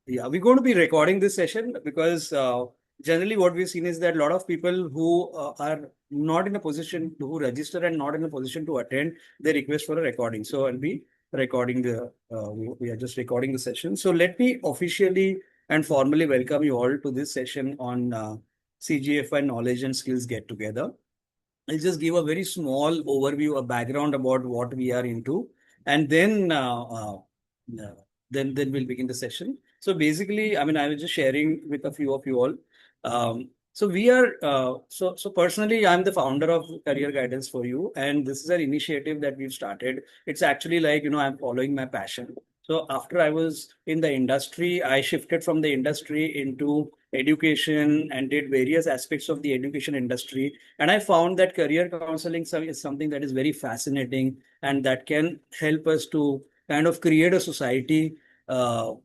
Yeah, we're going to be recording this session because generally what we've seen is that a lot of people who are not in a position to register and not in a position to attend, they request for a recording. So I'll be recording we are just recording the session. So let me officially and formally welcome you all to this session on CGFY Knowledge and Skills Get-Together. I'll just give a very small overview, a background about what we are into, and then we'll begin the session. So basically, I mean, I was just sharing with a few of you all. So we are so personally, I'm the founder of Career Guidance for You, and this is an initiative that we've started. It's actually like I'm following my passion. So after I was in the industry, I shifted from the industry into education and did various aspects of the education industry. And I found that career counseling is something that is very fascinating and that can help us to kind of create a society of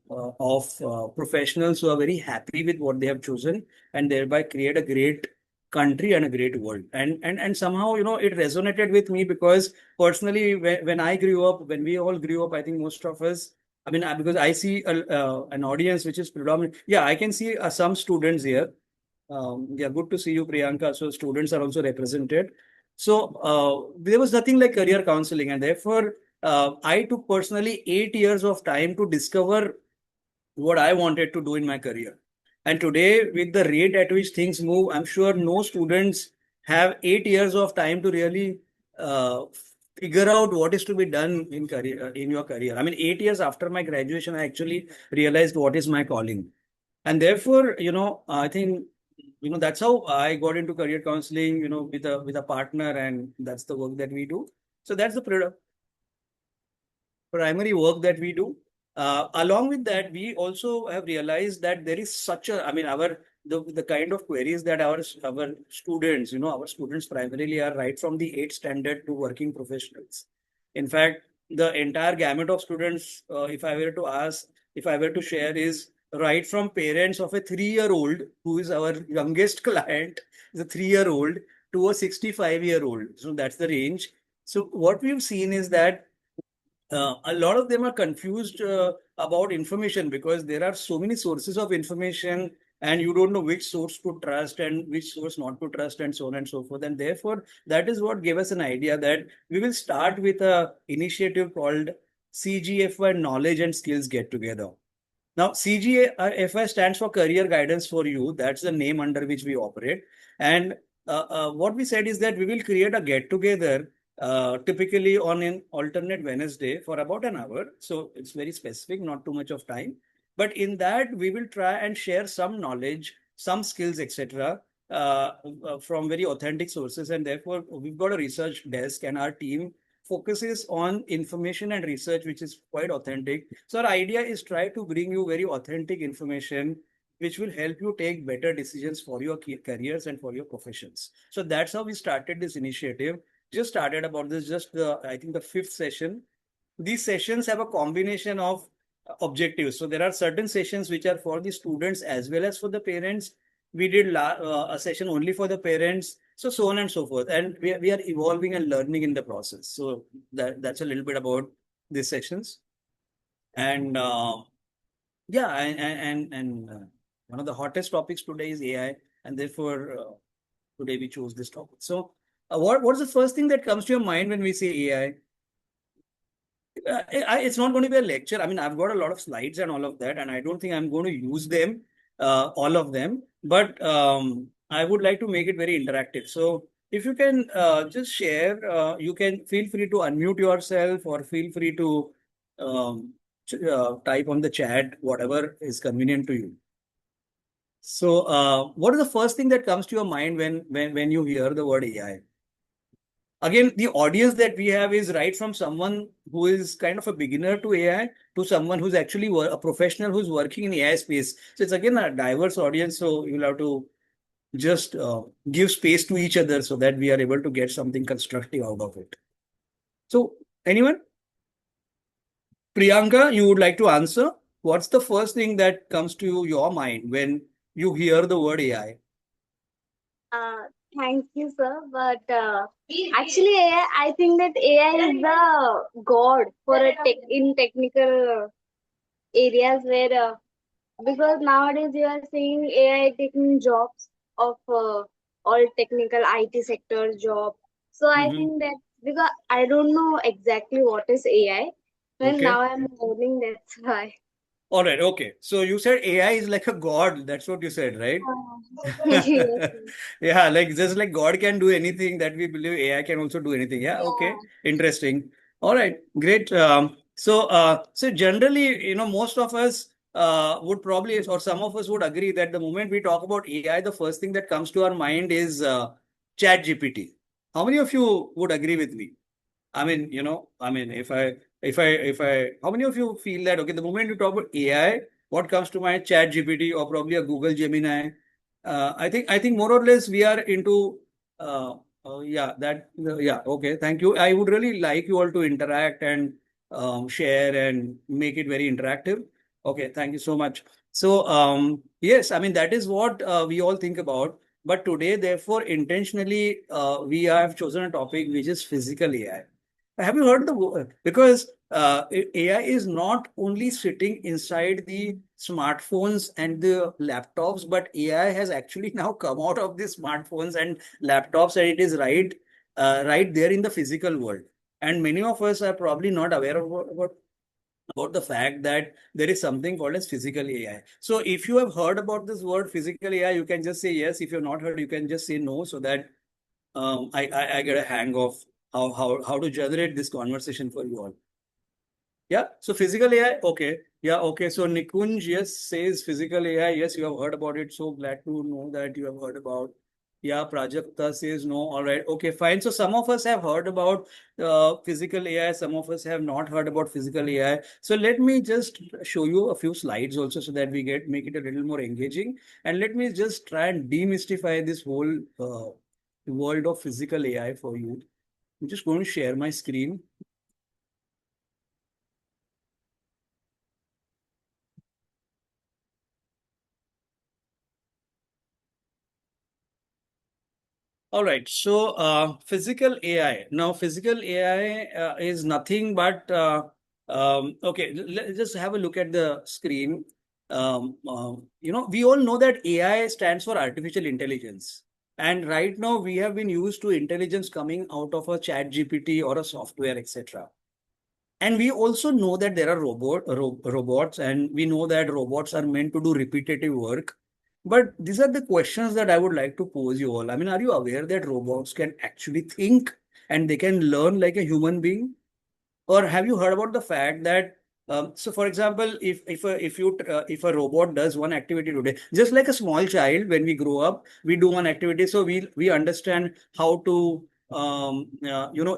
professionals who are very happy with what they have chosen and thereby create a great country and a great world. And somehow, it resonated with me because personally, when I grew up, when we all grew up, I think most of us, I mean, because I see an audience which is predominant. Yeah, I can see some students here. Yeah, good to see you, Priyanka. So students are also represented. So there was nothing like career counseling, and therefore I took personally 8 years of time to discover what I wanted to do in my career. And today, with the rate at which things move, I'm sure no students have 8 years of time to really uh, figure out what is to be done in career in your career. I mean, 8 years after my graduation, I actually realized what is my calling. And therefore, I think that's how I got into career counseling, with a partner, and that's the work that we do. So that's the primary work that we do. Along with that, we also have realized that there is such a, I mean, the kind of queries that our students, our students primarily are right from the 8th standard to working professionals. In fact, the entire gamut of students, if I were to share, is right from parents of a 3-year-old who is our youngest client, is a 3-year-old, to a 65-year-old. So that's the range. So what we've seen is that a lot of them are confused about information because there are so many sources of information and you don't know which source to trust and which source not to trust and so on and so forth. And therefore, that is what gave us an idea that we will start with a initiative called CGFY Knowledge and Skills Get-Together. Now, CGFY stands for Career Guidance for You. That's the name under which we operate. And what we said is that we will create a get-together typically on an alternate Wednesday for about an hour. So it's very specific, not too much of time. But in that, we will try and share some knowledge, some skills, etc., from very authentic sources. And therefore, we've got a research desk, and our team focuses on information and research, which is quite authentic. So our idea is try to bring you very authentic information which will help you take better decisions for your careers and for your professions. So that's how we started this initiative. Just started about this, just I think the 5th session. These sessions have a combination of objectives. So there are certain sessions which are for the students as well as for the parents. We did a session only for the parents, so on and so forth. And we are evolving and learning in the process. So that's a little bit about these sessions. And yeah, and one of the hottest topics today is AI, and therefore today we chose this topic. So what's the first thing that comes to your mind when we say AI? It's not going to be a lecture. I mean, I've got a lot of slides and all of that, and I don't think I'm going to use them, all of them. But I would like to make it very interactive. So if you can just share, you can feel free to unmute yourself or feel free to type on the chat, whatever is convenient to you. So, what is the first thing that comes to your mind when you hear the word AI? Again, the audience that we have is right from someone who is kind of a beginner to AI to someone who's actually a professional who's working in AI space. So it's again a diverse audience. So you'll have to just give space to each other so that we are able to get something constructive out of it. So anyone? Priyanka, you would like to answer? What's the first thing that comes to your mind when you hear the word AI? Uh, Thank you, sir. But actually, AI, I think that AI is the god for a technical areas where because nowadays you are seeing AI taking jobs of all technical IT sector job. So I Hmm. think that because I don't know exactly what is AI, and Okay. now I'm learning. That's why. All right. Okay. So you said AI is like a god. That's what you said, right? Yes. Yeah, like just like God can do anything that we believe AI can also do anything. Yeah, okay. Yeah. Interesting. All right, great. So generally, most of us would probably, or some of us would agree that the moment we talk about AI, the first thing that comes to our mind is Chat GPT. How many of you would agree with me? How many of you feel that, okay, the moment you talk about AI, what comes to mind, Chat GPT or probably a Google Gemini? I think more or less we are into, yeah, okay, thank you. I would really like you all to interact and share and make it very interactive. Okay, thank you so much. So, yes, I mean, that is what we all think about. But today, therefore, intentionally, we have chosen a topic which is physical AI. Have you heard the word? Because AI is not only sitting inside the smartphones and the laptops, but AI has actually now come out of the smartphones and laptops, and it is right there in the physical world. And many of us are probably not aware of about the fact that there is something called as physical AI. So if you have heard about this word physical AI, you can just say yes. If you have not heard, you can just say no, so that I get a hang of how to generate this conversation for you all. Yeah. So physical AI. Okay. Yeah. Okay. So Nikunj, yes, says physical AI. Yes, you have heard about it. So glad to know that you have heard about. Yeah. Prajakta says no. All right. Okay. Fine. So some of us have heard about physical AI. Some of us have not heard about physical AI. So let me just show you a few slides also so that we make it a little more engaging. And let me just try and demystify this whole world of physical AI for you. I'm just going to share my screen. All right. So, physical AI. Now, physical AI is nothing but, okay, let's just have a look at the screen. We all know that AI stands for artificial intelligence. And right now, we have been used to intelligence coming out of a chat GPT or a software, etc. And we also know that there are robots, and we know that robots are meant to do repetitive work. But these are the questions that I would like to pose you all. I mean, are you aware that robots can actually think and they can learn like a human being? Or have you heard about the fact that so for example, if a robot does one activity today, just like a small child, when we grow up, we do one activity, so we understand how to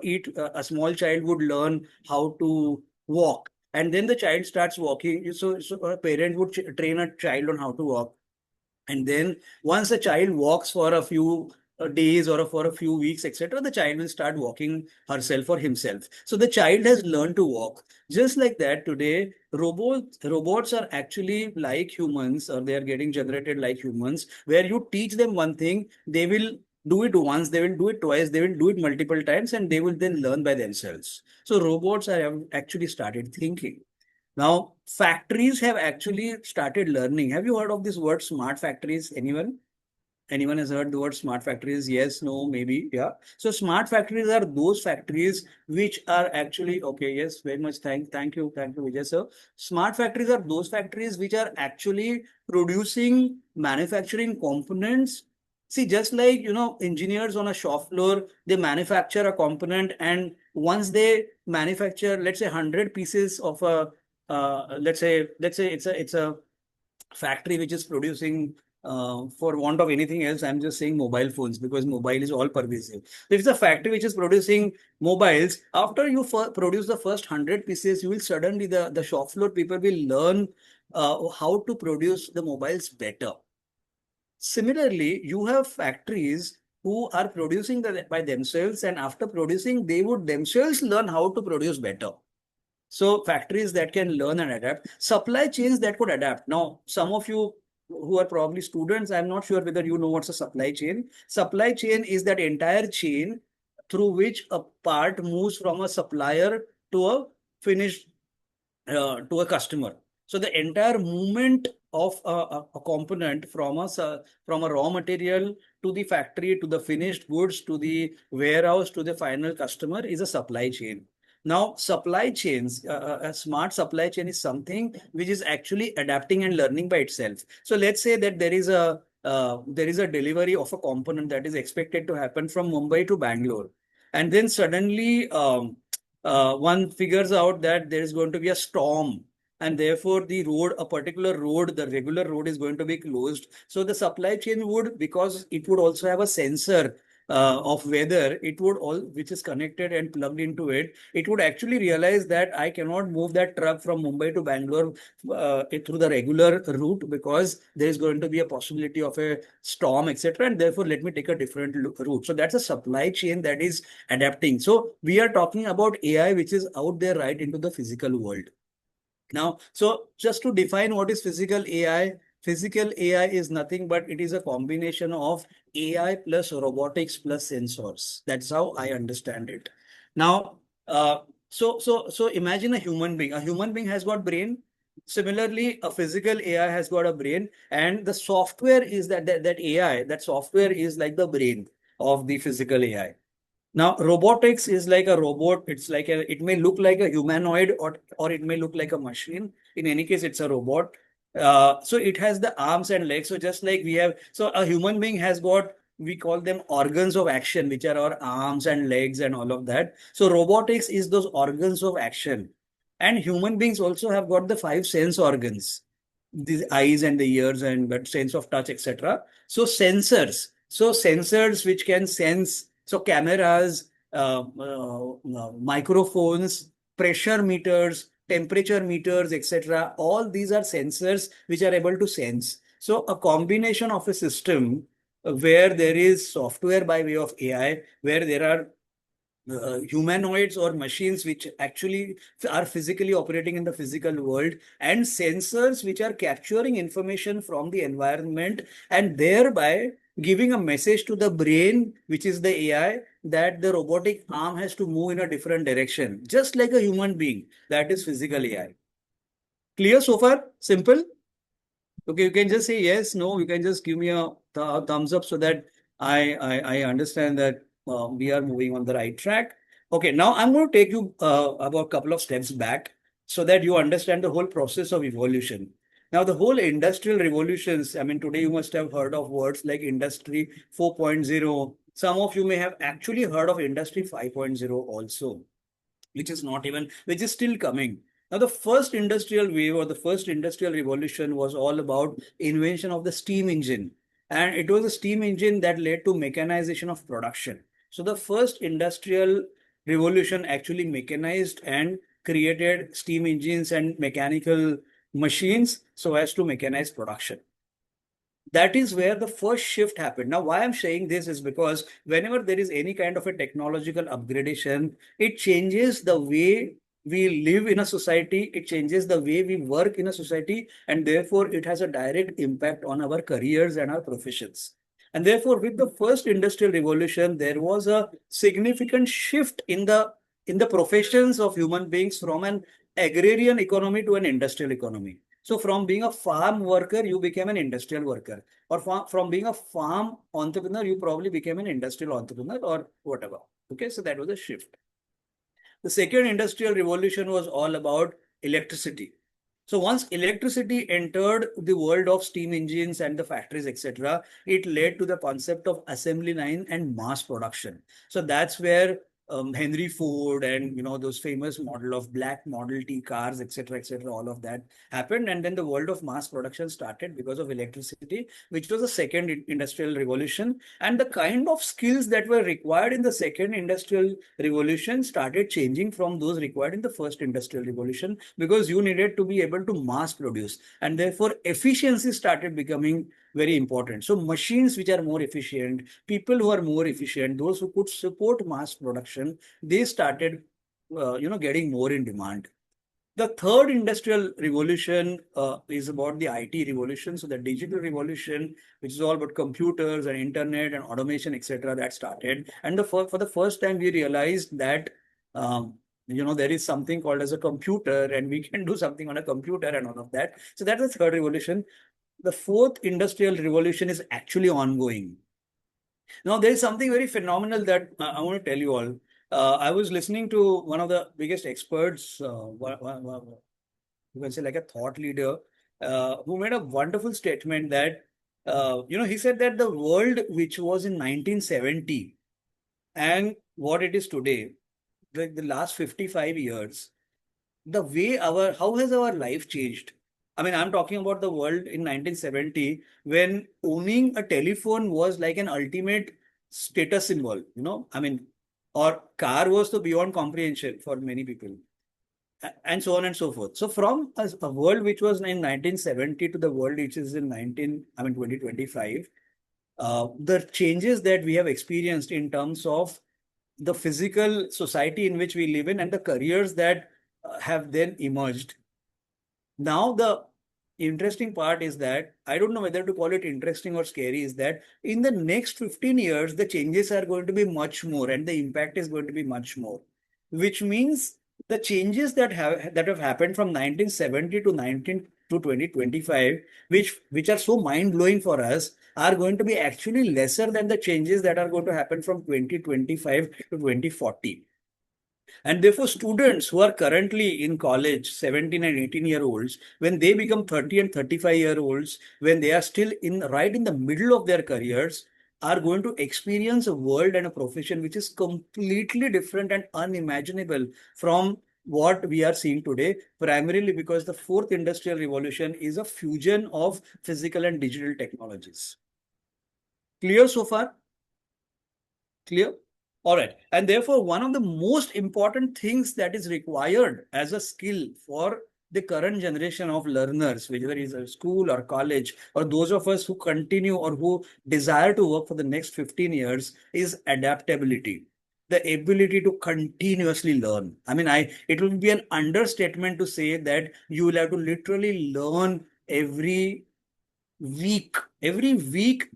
eat. A small child would learn how to walk, and then the child starts walking. So a parent would train a child on how to walk, and then once a child walks for a few days or for a few weeks, etc., the child will start walking herself or himself. So the child has learned to walk. Just like that, today, robots are actually like humans, or they are getting generated like humans, where you teach them one thing, they will do it once, they will do it twice, they will do it multiple times, and they will then learn by themselves. So robots have actually started thinking. Now, factories have actually started learning. Have you heard of this word smart factories? Anyone? Anyone has heard the word smart factories? Yes, no, maybe. Yeah. So smart factories are those factories which are actually okay. Yes, very much. Thank you, Vijay sir. Smart factories are those factories which are actually producing manufacturing components. See, just like engineers on a shop floor, they manufacture a component, and once they manufacture, let's say, 100 pieces of a, let's say it's a factory which is producing, for want of anything else, I'm just saying mobile phones because mobile is all pervasive. So if it's a factory which is producing mobiles, after you produce the first 100 pieces, you will suddenly, the shop floor people will learn how to produce the mobiles better. Similarly, you have factories who are producing by themselves, and after producing, they would themselves learn how to produce better. So factories that can learn and adapt, supply chains that could adapt. Now, some of you who are probably students, I'm not sure whether you know what's a supply chain. Supply chain is that entire chain through which a part moves from a supplier to a finished to a customer. So the entire movement of a component from a raw material to the factory, to the finished goods, to the warehouse, to the final customer is a supply chain. Now, supply chains, a smart supply chain is something which is actually adapting and learning by itself. So let's say that there is a delivery of a component that is expected to happen from Mumbai to Bangalore, and then suddenly one figures out that there is going to be a storm, and therefore a particular road, the regular road, is going to be closed. So the supply chain would, because it would also have a sensor of weather, it would all, which is connected and plugged into it, it would actually realize that I cannot move that truck from Mumbai to Bangalore through the regular route, because there is going to be a possibility of a storm, etc. And therefore, let me take a different route. So that's a supply chain that is adapting. So we are talking about AI, which is out there right into the physical world. Now, so just to define what is physical AI is nothing but it is a combination of AI plus robotics plus sensors. That's how I understand it. Now, so imagine a human being. A human being has got brain. Similarly, a physical AI has got a brain, and the software is that AI. That software is like the brain of the physical AI. Now, robotics is like a robot. It's like it may look like a humanoid, or it may look like a machine. In any case, it's a robot. So it has the arms and legs. So just like we have, so a human being has got, we call them organs of action, which are our arms and legs and all of that. So robotics is those organs of action. And human beings also have got the five sense organs, the eyes and the ears and that sense of touch, etc. So sensors which can sense, so cameras, microphones, pressure meters, temperature meters, etc. All these are sensors which are able to sense. So a combination of a system where there is software by way of AI, where there are humanoids or machines which actually are physically operating in the physical world, and sensors which are capturing information from the environment and thereby giving a message to the brain, which is the AI, that the robotic arm has to move in a different direction, just like a human being. That is physical AI. Clear so far? Simple? Okay, you can just say yes, no, you can just give me a thumbs up so that I understand that we are moving on the right track. Okay, now I'm going to take you about a couple of steps back so that you understand the whole process of evolution. Now, the whole industrial revolutions, I mean, today you must have heard of words like Industry 4.0. Some of you may have actually heard of Industry 5.0 also, which is not even, which is still coming. Now, the first industrial wave or the first industrial revolution was all about invention of the steam engine. And it was a steam engine that led to mechanization of production. So the first industrial revolution actually mechanized and created steam engines and mechanical machines so as to mechanize production. That is where the first shift happened. Now, why I'm saying this is because whenever there is any kind of a technological upgradation, it changes the way we live in a society, it changes the way we work in a society, and therefore it has a direct impact on our careers and our professions. And therefore, with the first industrial revolution, there was a significant shift in the professions of human beings from an agrarian economy to an industrial economy. So from being a farm worker, you became an industrial worker, or from being a farm entrepreneur, you probably became an industrial entrepreneur or whatever. Okay, so that was a shift. The second industrial revolution was all about electricity. So once electricity entered the world of steam engines and the factories, etc., it led to the concept of assembly line and mass production. So that's where Henry Ford and those famous model of black Model T cars, etc., all of that happened, and then the world of mass production started because of electricity, which was the second industrial revolution. And the kind of skills that were required in the second industrial revolution started changing from those required in the first industrial revolution, because you needed to be able to mass produce, and therefore efficiency started becoming very important. So machines which are more efficient, people who are more efficient, those who could support mass production, they started getting more in demand. The third industrial revolution is about the IT revolution. So the digital revolution, which is all about computers and internet and automation, etc., that started. And for the first time, we realized that There is something called as a computer, and we can do something on a computer and all of that. So that's the third revolution. The fourth industrial revolution is actually ongoing. Now, there is something very phenomenal that I want to tell you all. I was listening to one of the biggest experts, you can say like a thought leader, who made a wonderful statement that, he said that the world which was in 1970 and what it is today, the last 55 years, the way how has our life changed? I mean, I'm talking about the world in 1970 when owning a telephone was like an ultimate status symbol, I mean, or car was the beyond comprehension for many people, and so on and so forth. So from a world which was in 1970 to the world which is in 2025, the changes that we have experienced in terms of the physical society in which we live in and the careers that have then emerged. Now, the interesting part is that I don't know whether to call it interesting or scary, is that in the next 15 years, the changes are going to be much more and the impact is going to be much more, which means the changes that have happened from 1970 to 2025, which are so mind-blowing for us, are going to be actually lesser than the changes that are going to happen from 2025 to 2040. And therefore, students who are currently in college, 17 and 18-year-olds, when they become 30 and 35-year-olds, when they are still right in the middle of their careers, are going to experience a world and a profession which is completely different and unimaginable from what we are seeing today, primarily because the fourth industrial revolution is a fusion of physical and digital technologies. Clear so far? Clear? All right. And therefore, one of the most important things that is required as a skill for the current generation of learners, whether it is a school or college, or those of us who continue or who desire to work for the next 15 years, is adaptability. The ability to continuously learn. I mean, it will be an understatement to say that you will have to literally learn week. Every week,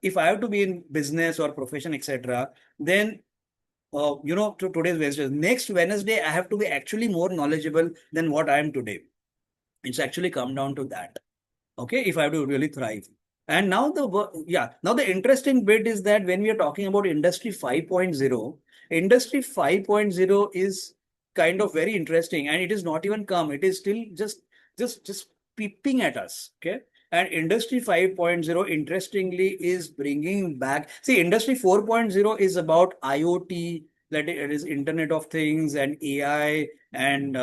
if I have to be in business or profession, etc., then to today's Wednesday, next Wednesday, I have to be actually more knowledgeable than what I am today. It's actually come down to that. Okay, if I have to really thrive. And now now the interesting bit is that when we are talking about Industry 5.0, Industry 5.0 is kind of very interesting, and it is not even come. It is still just peeping at us. Okay. And Industry 5.0, interestingly, is bringing back. See, Industry 4.0 is about IoT, that it is Internet of Things and AI and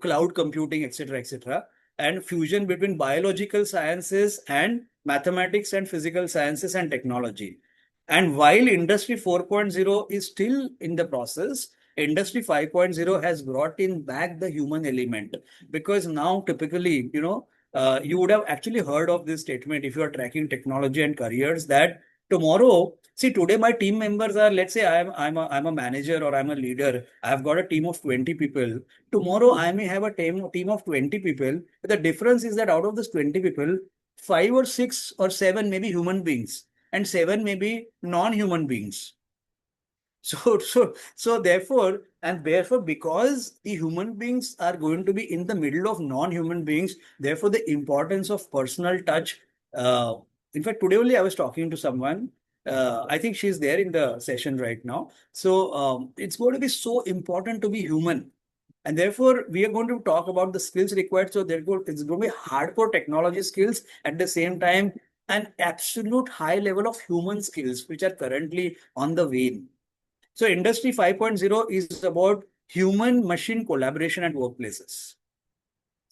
cloud computing, etc., etc., and fusion between biological sciences and mathematics and physical sciences and technology. And while Industry 4.0 is still in the process, Industry 5.0 has brought in back the human element, because now typically, you would have actually heard of this statement if you are tracking technology and careers, that tomorrow, see, today my team members are, let's say I'm a manager or I'm a leader. I've got a team of 20 people. Tomorrow I may have a team of 20 people. But the difference is that out of those 20 people, five or six or seven may be human beings and seven may be non-human beings. Therefore, because the human beings are going to be in the middle of non-human beings, therefore the importance of personal touch. In fact, today only I was talking to someone. I think she's there in the session right now. So it's going to be so important to be human. And therefore, we are going to talk about the skills required. So therefore, it's going to be hardcore technology skills at the same time, an absolute high level of human skills, which are currently on the wane. So Industry 5.0 is about human-machine collaboration at workplaces.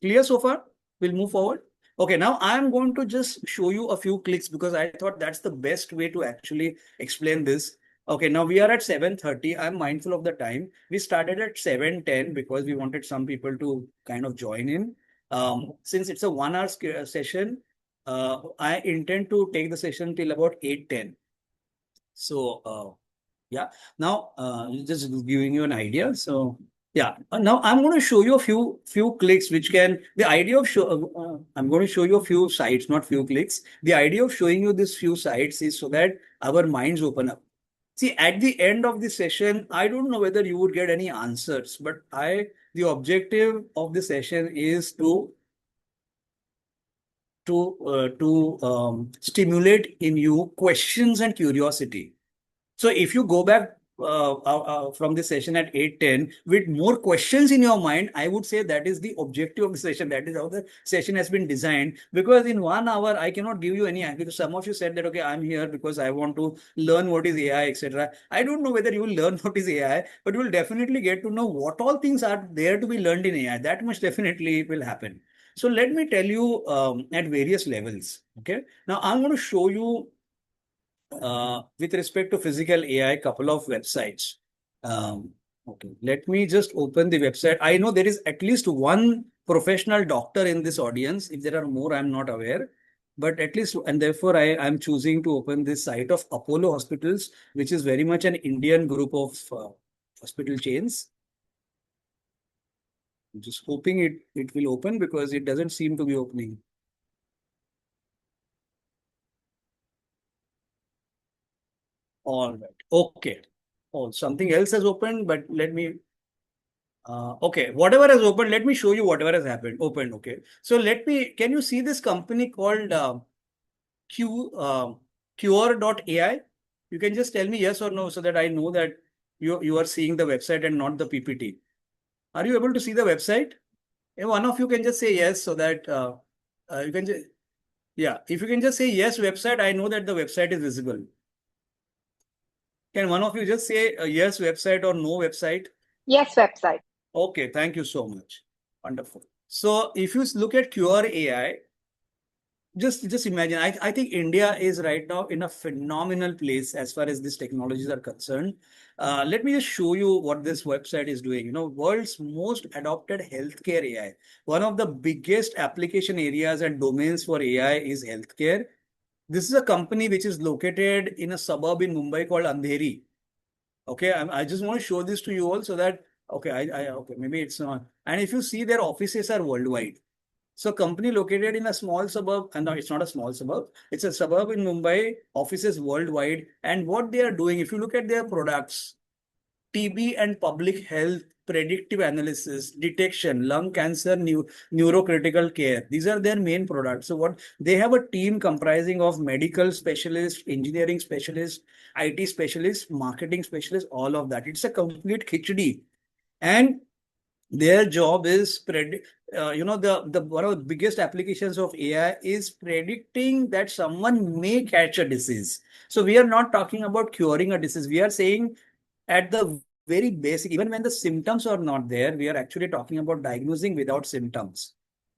Clear so far? We'll move forward. Okay, now I'm going to just show you a few clicks because I thought that's the best way to actually explain this. Okay, now we are at 7:30. I'm mindful of the time. We started at 7:10 because we wanted some people to kind of join in. Since it's a 1 hour session, I intend to take the session till about 8:10. So, yeah, now just giving you an idea. So, yeah, now I'm going to show you a few clicks, which can the idea of I'm going to show you a few sites, not few clicks. The idea of showing you these few sites is so that our minds open up. See, at the end of the session, I don't know whether you would get any answers, but the objective of the session is to stimulate in you questions and curiosity. So if you go back from the session at 8:10 with more questions in your mind, I would say that is the objective of the session. That is how the session has been designed. Because in 1 hour, I cannot give you any answer. Because some of you said that, okay, I'm here because I want to learn what is AI, etc. I don't know whether you will learn what is AI, but you will definitely get to know what all things are there to be learned in AI. That much definitely will happen. So let me tell you at various levels. Okay. Now I'm going to show you with respect to physical AI, couple of websites. Um, okay, let me just open the website. I know there is at least one professional doctor in this audience. If there are more, I'm not aware. But at least, and therefore, I'm choosing to open this site of Apollo Hospitals, which is very much an Indian group of hospital chains. I'm just hoping it will open because it doesn't seem to be opening. All right. Okay. Oh, something else has opened, but let me okay, whatever has opened, let me show you whatever has happened. Opened, okay. So can you see this company called Q Cure.ai? You can just tell me yes or no so that I know that you are seeing the website and not the PPT. Are you able to see the website? If one of you can just say yes so that you can just, yeah, if you can just say yes, website, I know that the website is visible. Can one of you just say yes, website or no website? Yes, website. Okay, thank you so much. Wonderful. So if you look at Cure AI, just imagine, I think India is right now in a phenomenal place as far as these technologies are concerned. Let me just show you what this website is doing. You know, world's most adopted healthcare AI. One of the biggest application areas and domains for AI is healthcare. This is a company which is located in a suburb in Mumbai called Andheri. Okay, I just want to show this to you all so that okay, okay, maybe it's not. And if you see, their offices are worldwide. So company located in a small suburb, and no, it's not a small suburb. It's a suburb in Mumbai, offices worldwide. And what they are doing, if you look at their products, TB and public health, predictive analysis, detection, lung cancer, neurocritical care. These are their main products. So what they have a team comprising of medical specialists, engineering specialists, IT specialists, marketing specialists, all of that. It's a complete khichdi. And their job is the one of the biggest applications of AI is predicting that someone may catch a disease. So we are not talking about curing a disease. We are saying at the very basic, even when the symptoms are not there, we are actually talking about diagnosing without symptoms.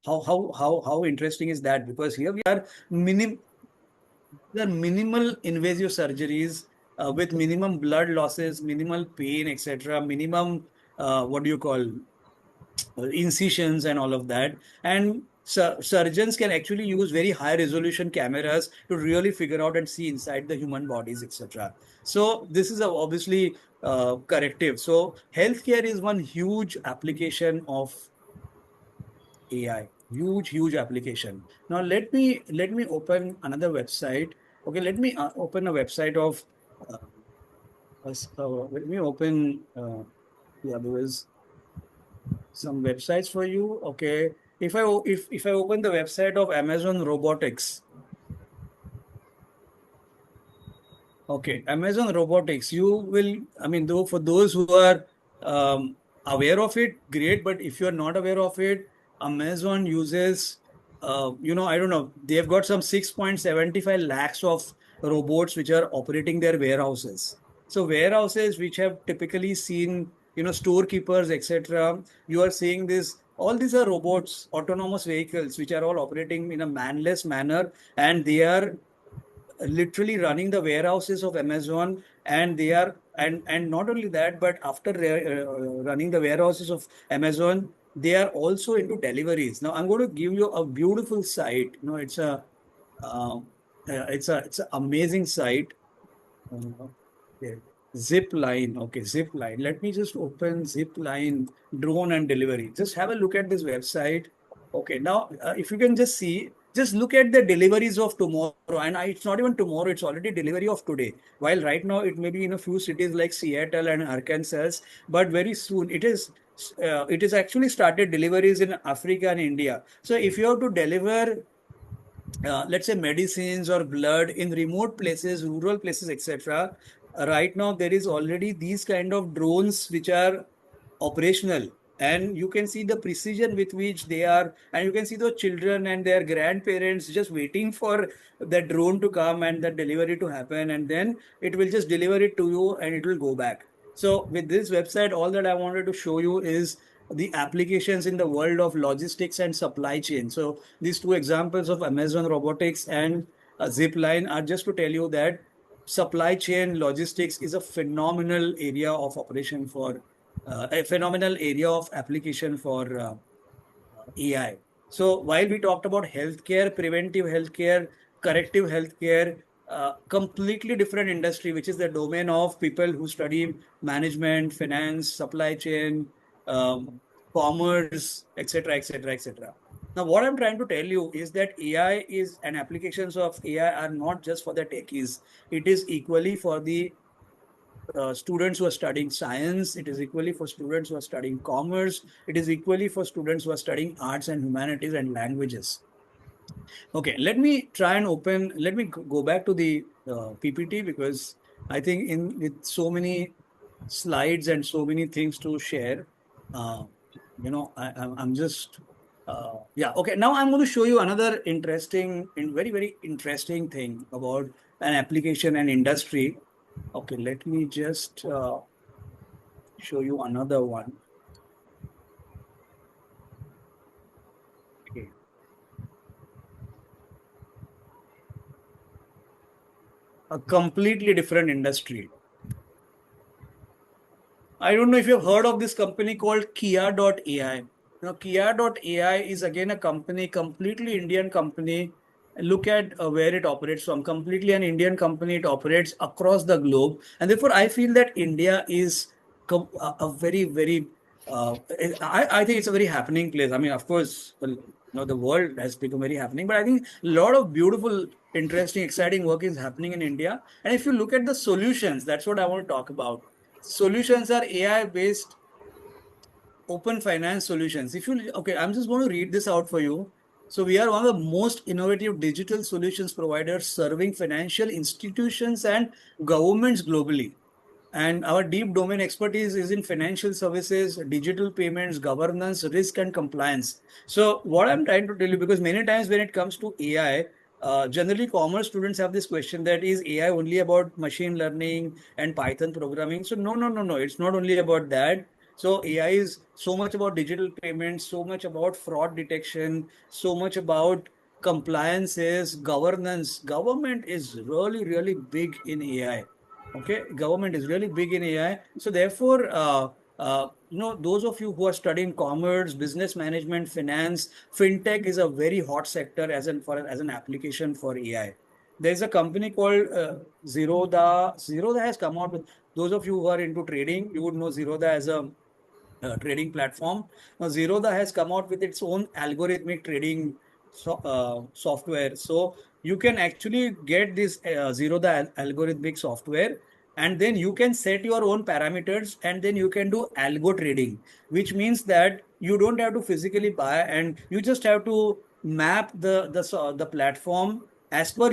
How interesting is that? Because here we are minim the minimal invasive surgeries with minimum blood losses, minimal pain, etc., minimum what do you call incisions and all of that. And surgeons can actually use very high resolution cameras to really figure out and see inside the human bodies, etc. So this is obviously corrective. So healthcare is one huge application of AI. Huge application. Now let me open another website. Okay, let me open a website of let me open yeah, there is some websites for you. Okay. If I open the website of Amazon Robotics, okay, Amazon Robotics, you will, I mean, though for those who are aware of it, great. But if you are not aware of it, Amazon uses, I don't know, they've got some 6.75 lakhs of robots which are operating their warehouses. So warehouses which have typically seen, storekeepers, etc. You are seeing this. All these are robots, autonomous vehicles, which are all operating in a manless manner, and they are literally running the warehouses of Amazon, and they are and not only that, but after running the warehouses of Amazon, they are also into deliveries. Now I'm going to give you a beautiful site. Uh, it's an amazing site. Okay. Zip line. Okay, zip line. Let me just open zip line drone and delivery. Just have a look at this website. Okay, now if you can just see. just look at the deliveries of tomorrow, and it's not even tomorrow, it's already delivery of today. While right now it may be in a few cities like Seattle and Arkansas, but very soon it is actually started deliveries in Africa and India. So if you have to deliver let's say medicines or blood in remote places, rural places, etc. Right now, there is already these kind of drones which are operational, and you can see the precision with which they are, and you can see the children and their grandparents just waiting for the drone to come and the delivery to happen, and then it will just deliver it to you and it will go back. So with this website, all that I wanted to show you is the applications in the world of logistics and supply chain. So these two examples of Amazon Robotics and Zipline are just to tell you that supply chain logistics is a phenomenal area of operation for a phenomenal area of application for AI. So while we talked about healthcare, preventive healthcare, corrective healthcare, completely different industry, which is the domain of people who study management, finance, supply chain, um, commerce, etc., etc., etc. Now, what I'm trying to tell you is that AI is and applications of AI are not just for the techies. It is equally for the students who are studying science. It is equally for students who are studying commerce. It is equally for students who are studying arts and humanities and languages. Okay, let me go back to the PPT because I think in with so many slides and so many things to share, uh, I'm just, yeah, okay. Now I'm going to show you another interesting and very, very interesting thing about an application and industry. Okay, let me just show you another one. Okay. A completely different industry. I don't know if you've heard of this company called Kia.ai. Kia.ai is again a company, completely Indian company. Look at where it operates from. Completely an Indian company. It operates across the globe. And therefore, I feel that India is a very, very, I think it's a very happening place. I mean, of course, well, the world has become very happening, but I think a lot of beautiful, interesting, exciting work is happening in India. And if you look at the solutions, that's what I want to talk about. Solutions are AI based open finance solutions. Okay, I'm just going to read this out for you. So we are one of the most innovative digital solutions providers serving financial institutions and governments globally. And our deep domain expertise is in financial services, digital payments, governance, risk, and compliance. So, what I'm trying to tell you, because many times when it comes to AI, generally commerce students have this question that is AI only about machine learning and Python programming? So, no, no, no, no, it's not only about that. So, AI is so much about digital payments, so much about fraud detection, so much about compliances, governance. Government is really, really big in AI. Okay, government is really big in AI. So therefore, those of you who are studying commerce, business management, finance, fintech is a very hot sector as an application for AI. There is a company called Zerodha. Zerodha has come out with those of you who are into trading, you would know Zerodha as a trading platform. Now, Zerodha has come out with its own algorithmic trading software. So you can actually get this Zerodha algorithmic software, and then you can set your own parameters, and then you can do algo trading, which means that you don't have to physically buy, and you just have to map the platform as per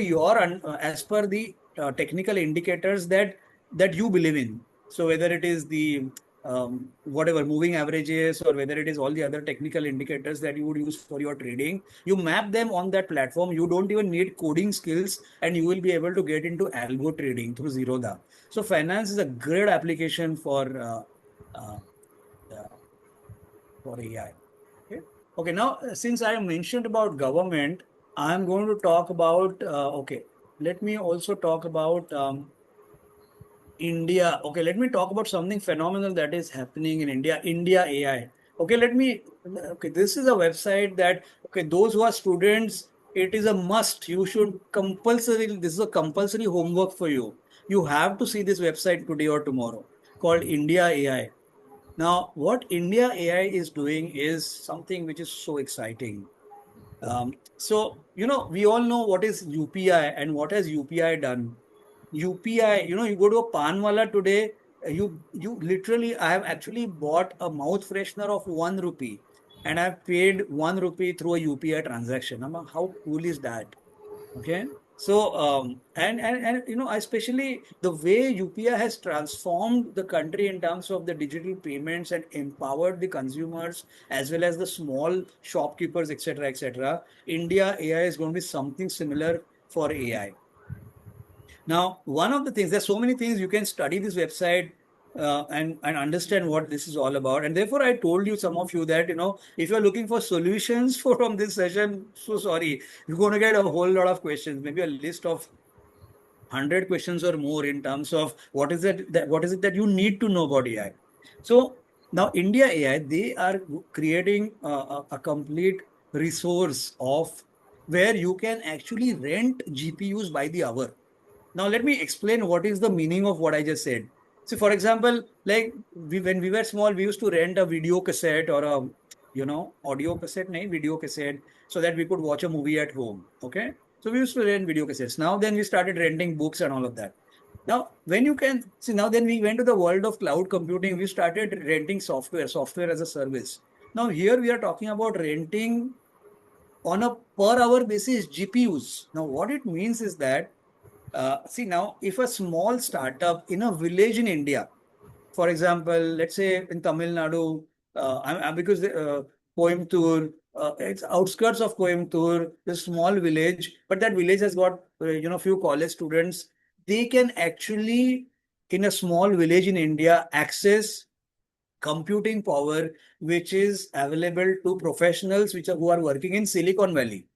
as per the technical indicators that you believe in. So whether it is the whatever moving averages or whether it is all the other technical indicators that you would use for your trading, you map them on that platform. You don't even need coding skills, and you will be able to get into algo trading through Zerodha. So finance is a great application uh, uh, for AI. Okay. Okay. Now, since I mentioned about government, I'm going to talk about. Okay. Let me also talk about India. Okay, let me talk about something phenomenal that is happening in India. India AI. Okay, okay, this is a website that, okay, those who are students, it is a must. You should compulsory, this is a compulsory homework for you. You have to see this website today or tomorrow called India AI. Now, what India AI is doing is something which is so exciting. So, we all know what is UPI and what has UPI done. UPI, you go to a pan wala today, you literally, I have actually bought a mouth freshener of 1 rupee and I've paid 1 rupee through a UPI transaction. How cool is that? Okay. So, and especially the way UPI has transformed the country in terms of the digital payments and empowered the consumers as well as the small shopkeepers, etc., etc. India AI is going to be something similar for AI. Now, one of the things, there's so many things you can study this website and understand what this is all about. And therefore, I told you, some of you, that, if you're looking for solutions from this session, so sorry, you're going to get a whole lot of questions, maybe a list of 100 questions or more in terms of what is it that you need to know about AI. So now India AI, they are creating a complete resource of where you can actually rent GPUs by the hour. Now, let me explain what is the meaning of what I just said. So, for example, like when we were small, we used to rent a video cassette or a, audio cassette, nahi, video cassette, so that we could watch a movie at home. Okay. So we used to rent video cassettes. Now, then we started renting books and all of that. Now, when you can see, now then we went to the world of cloud computing, we started renting software as a service. Now, here we are talking about renting on a per hour basis GPUs. Now, what it means is that see now, if a small startup in a village in India, for example, let's say in Tamil Nadu, because Coimbatore, it's outskirts of Coimbatore, a small village, but that village has got few college students. They can actually, in a small village in India, access computing power which is available to professionals who are working in Silicon Valley.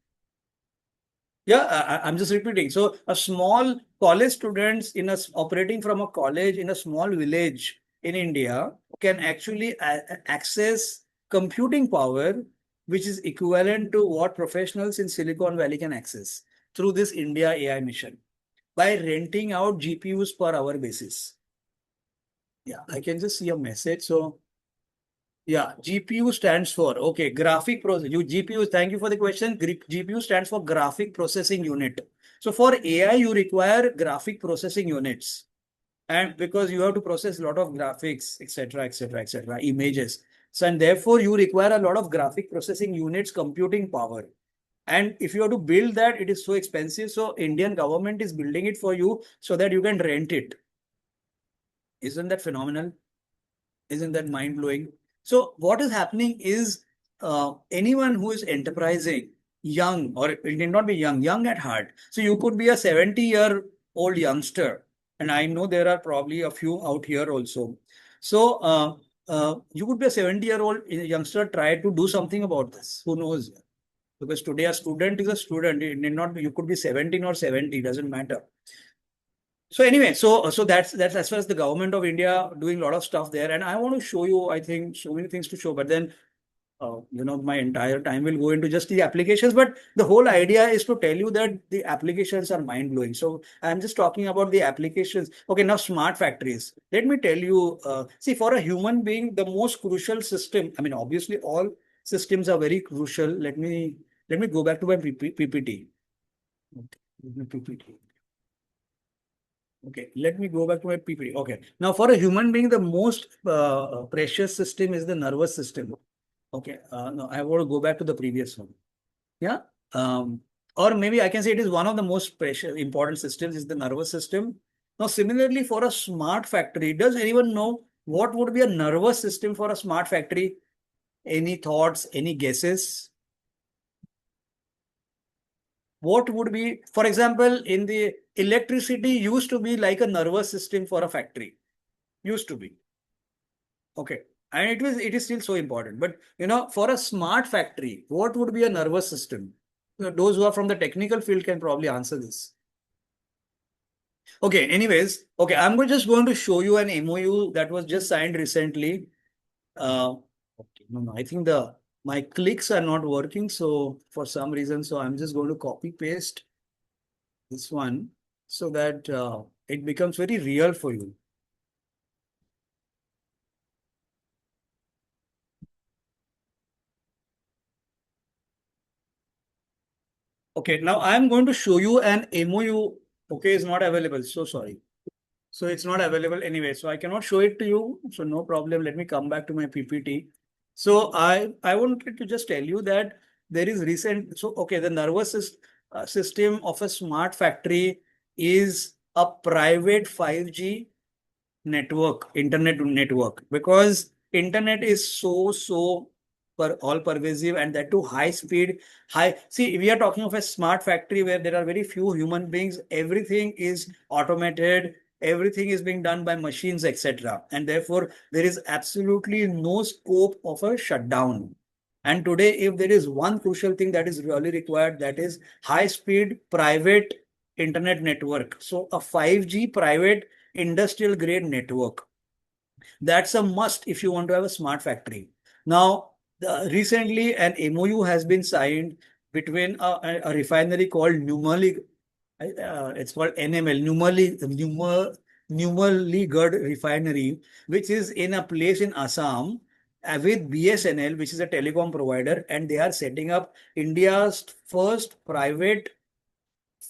Yeah, I'm just repeating. So a small college students operating from a college in a small village in India can actually access computing power, which is equivalent to what professionals in Silicon Valley can access through this India AI mission by renting out GPUs per hour basis. Yeah, I can just see a message. So yeah, GPU stands for, okay, graphic process. GPU, thank you for the question. GPU stands for graphic processing unit. So for AI, you require graphic processing units. And because you have to process a lot of graphics, etc., etc., etc., images. So, and therefore you require a lot of graphic processing units, computing power. And if you have to build that, it is so expensive. So Indian government is building it for you so that you can rent it. Isn't that phenomenal? Isn't that mind blowing? So, what is happening is anyone who is enterprising, young, or it need not be young, young at heart. So, you could be a 70-year-old youngster, and I know there are probably a few out here also. So, you could be a 70-year-old youngster, try to do something about this. Who knows? Because today a student is a student. It need not be, you could be 17 or 70, doesn't matter. So anyway, so that's as far as the government of India doing a lot of stuff there, and I want to show you, I think, so many things to show, but then my entire time will go into just the applications. But the whole idea is to tell you that the applications are mind blowing. So I'm just talking about the applications. Okay, now smart factories. Let me tell you. See, for a human being, the most crucial system. I mean, obviously, all systems are very crucial. Let me go back to my PPT. Okay, PPT. Okay, let me go back to my PPT. Okay, now for a human being, the most precious system is the nervous system. Okay, no, I want to go back to the previous one. Yeah, or maybe I can say it is one of the most precious, important systems is the nervous system. Now, similarly, for a smart factory, does anyone know what would be a nervous system for a smart factory? Any thoughts? Any guesses? What would be, for example, in the electricity used to be like a nervous system for a factory. Used to be. Okay. And it is still so important. But for a smart factory, what would be a nervous system? Those who are from the technical field can probably answer this. Okay, anyways, okay, just going to show you an MOU that was just signed recently. Okay, no, I think the my clicks are not working, so for some reason, so I'm just going to copy paste this one so that it becomes very real for you. Okay, now I'm going to show you an MOU. Okay, is not available. So sorry. So it's not available anyway. So I cannot show it to you. So no problem. Let me come back to my PPT. So I wanted to just tell you that there is recent. So okay, the system of a smart factory is a private 5G network, internet network, because internet is so per all pervasive, and that too high speed, high. See, we are talking of a smart factory where there are very few human beings. Everything is automated. Everything is being done by machines, etc. And therefore, there is absolutely no scope of a shutdown. And today, if there is one crucial thing that is really required, that is high speed private internet network. So a 5G private industrial grade network. That's a must if you want to have a smart factory. Now, recently an MOU has been signed between a refinery called it's called NML, Numaligarh Refinery, which is in a place in Assam, with BSNL, which is a telecom provider, and they are setting up India's first private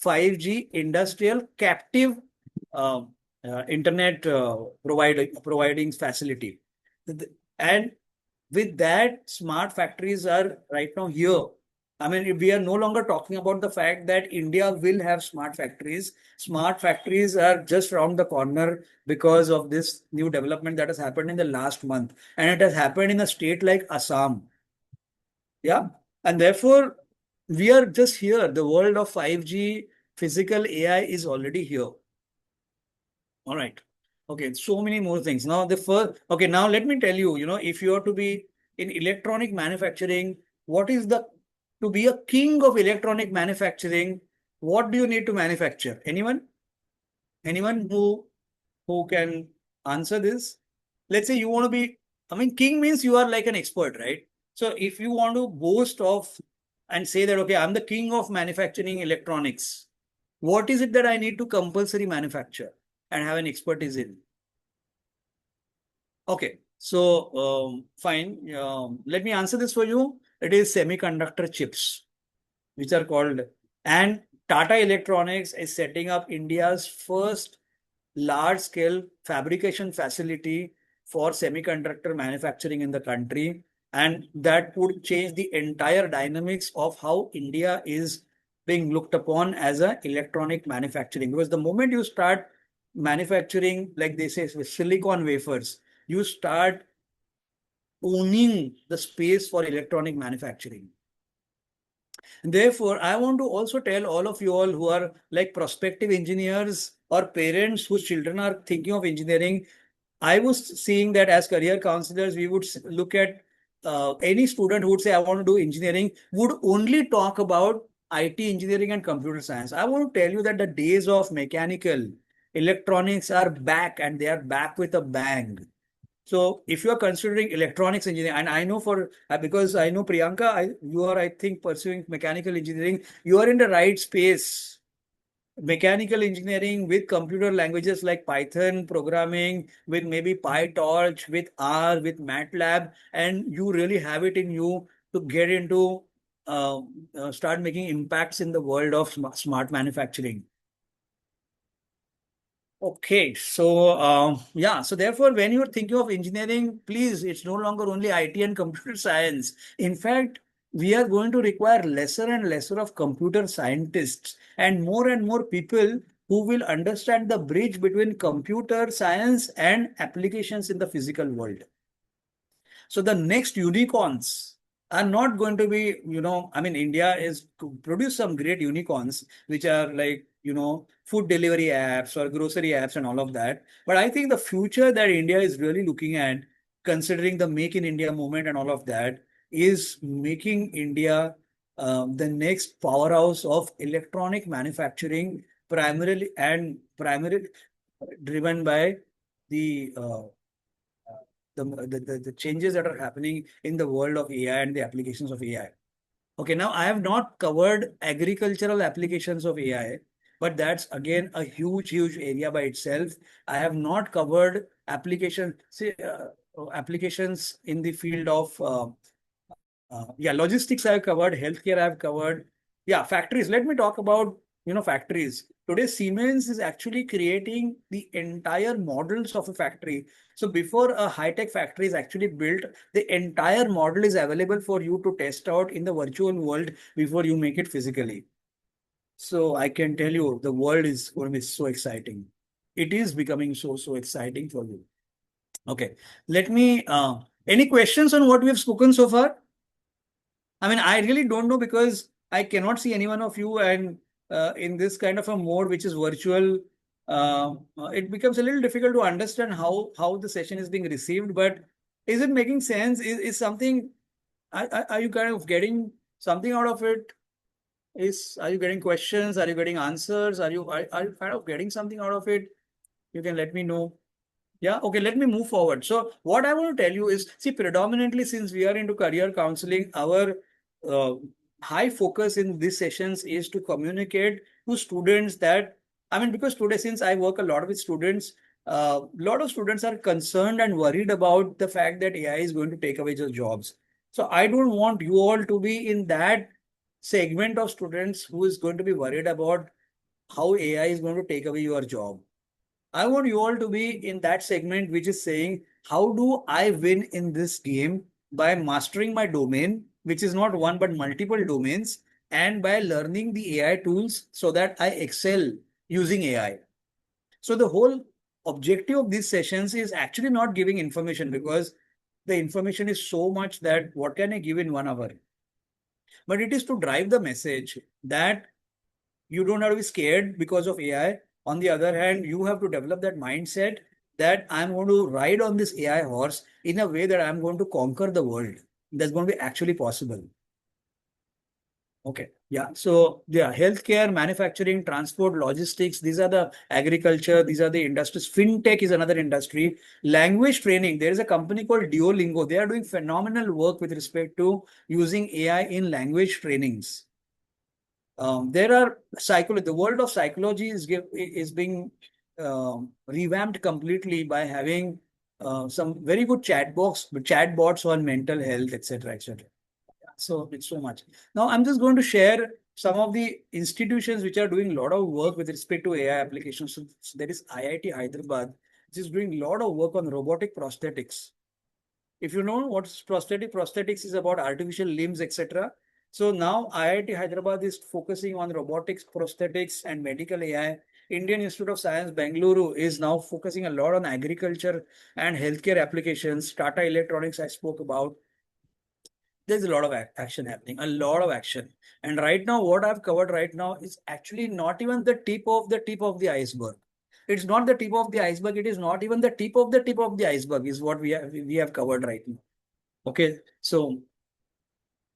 5G industrial captive um, internet providing facility. And with that, smart factories are right now here. I mean, we are no longer talking about the fact that India will have smart factories. Smart factories are just around the corner because of this new development that has happened in the last month. And it has happened in a state like Assam. Yeah. And therefore, we are just here. The world of 5G physical AI is already here. All right. Okay. So many more things. Now, the first, okay, now let me tell you, if you are to be in electronic manufacturing, what is to be a king of electronic manufacturing, what do you need to manufacture? Anyone? Anyone who can answer this? Let's say you want to be, I mean, king means you are like an expert, right? So if you want to boast of and say that, okay, I'm the king of manufacturing electronics, what is it that I need to compulsory manufacture and have an expertise in? Okay, so fine. Let me answer this for you. It is semiconductor chips, which are called, and Tata Electronics is setting up India's first large scale fabrication facility for semiconductor manufacturing in the country. And that would change the entire dynamics of how India is being looked upon as a electronic manufacturing. Because the moment you start manufacturing, like they say, with silicon wafers, you start owning the space for electronic manufacturing. And therefore, I want to also tell all of you all who are like prospective engineers or parents whose children are thinking of engineering. I was seeing that as career counselors, we would look at any student who would say, I want to do engineering, would only talk about IT engineering and computer science. I want to tell you that the days of mechanical electronics are back, and they are back with a bang. So if you are considering electronics engineering, and I know because I know Priyanka, you are, I think, pursuing mechanical engineering, you are in the right space. Mechanical engineering with computer languages like Python programming, with maybe PyTorch, with R, with MATLAB, and you really have it in you to get into start making impacts in the world of smart manufacturing. Okay, so yeah, so therefore, when you're thinking of engineering, please, it's no longer only IT and computer science. In fact, we are going to require lesser and lesser of computer scientists and more people who will understand the bridge between computer science and applications in the physical world. So the next unicorns are not going to be, I mean, India is to produce some great unicorns, which are like, food delivery apps or grocery apps and all of that. But I think the future that India is really looking at, considering the Make in India movement and all of that, is making India the next powerhouse of electronic manufacturing, primarily driven by the the changes that are happening in the world of AI and the applications of AI. Okay, now I have not covered agricultural applications of AI, but that's again a huge area by itself. I have not covered applications in the field of yeah, logistics I have covered, healthcare I have covered, Yeah, factories. Let me talk about, factories. Today, Siemens is actually creating the entire models of a factory. So before a high-tech factory is actually built, the entire model is available for you to test out in the virtual world before you make it physically. So I can tell you, the world is going to be so exciting. It is becoming so exciting for you. Okay, let me. Any questions on what we have spoken so far? I mean, I really don't know because I cannot see any one of you, and in this kind of a mode which is virtual, it becomes a little difficult to understand how the session is being received. But is it making sense? Is something? Are you kind of getting something out of it? Are you getting questions? Are you getting answers? Are you kind of getting something out of it? You can let me know. Yeah, okay, let me move forward. So, what I want to tell you is, see, predominantly since we are into career counseling, our uh, high focus in these sessions is to communicate to students that, I mean, because today, since I work a lot with students, a lot of students are concerned and worried about the fact that AI is going to take away their jobs. So, I don't want you all to be in that segment of students who is going to be worried about how AI is going to take away your job. I want you all to be in that segment which is saying, how do I win in this game by mastering my domain, which is not one but multiple domains, and by learning the AI tools so that I excel using AI. So the whole objective of these sessions is actually not giving information because the information is so much that what can I give in 1 hour? But it is to drive the message that you don't have to be scared because of AI. On the other hand, you have to develop that mindset that I'm going to ride on this AI horse in a way that I'm going to conquer the world. That's going to be actually possible. Okay. Yeah. So, yeah, healthcare, manufacturing, transport, logistics, these are the agriculture, these are the industries. Fintech is another industry. Language training, there is a company called Duolingo. They are doing phenomenal work with respect to using AI in language trainings. There are psychology. The world of psychology is being revamped completely by having some very good chatbots on mental health, etc., etc. So it's so much. Now I'm just going to share some of the institutions which are doing a lot of work with respect to AI applications. So there is IIT Hyderabad, which is doing a lot of work on robotic prosthetics. If you know what prosthetics is about artificial limbs, etc. So now IIT Hyderabad is focusing on robotics, prosthetics, and medical AI. Indian Institute of Science, Bangalore is now focusing a lot on agriculture and healthcare applications. Tata Electronics, I spoke about. There's a lot of action happening, a lot of action. And right now, what I've covered right now is actually not even the tip of the iceberg. It's not the tip of the iceberg. It is not even the tip of the tip of the iceberg is what we have covered right now. Okay, so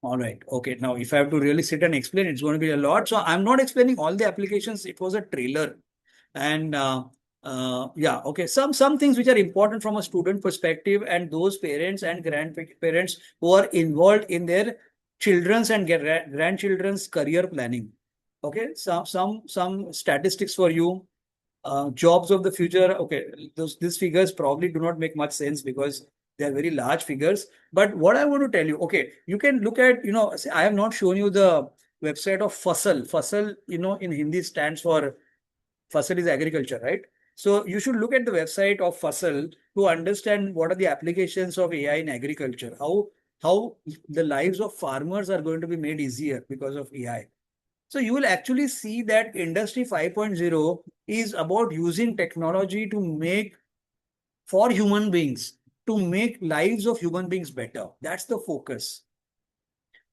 all right. Okay, now if I have to really sit and explain, it's going to be a lot. So I'm not explaining all the applications. It was a trailer, and yeah, okay. Some things which are important from a student perspective, and those parents and grandparents who are involved in their children's and grandchildren's career planning. Okay, some statistics for you. Jobs of the future. Okay, these figures probably do not make much sense because they are very large figures. But what I want to tell you, okay, you can look at, I have not shown you the website of Fasal. Fasal, in Hindi stands for Fasal is agriculture, right? So you should look at the website of Fasal to understand what are the applications of AI in agriculture, how the lives of farmers are going to be made easier because of AI. So you will actually see that Industry 5.0 is about using technology to make for human beings, to make lives of human beings better. That's the focus.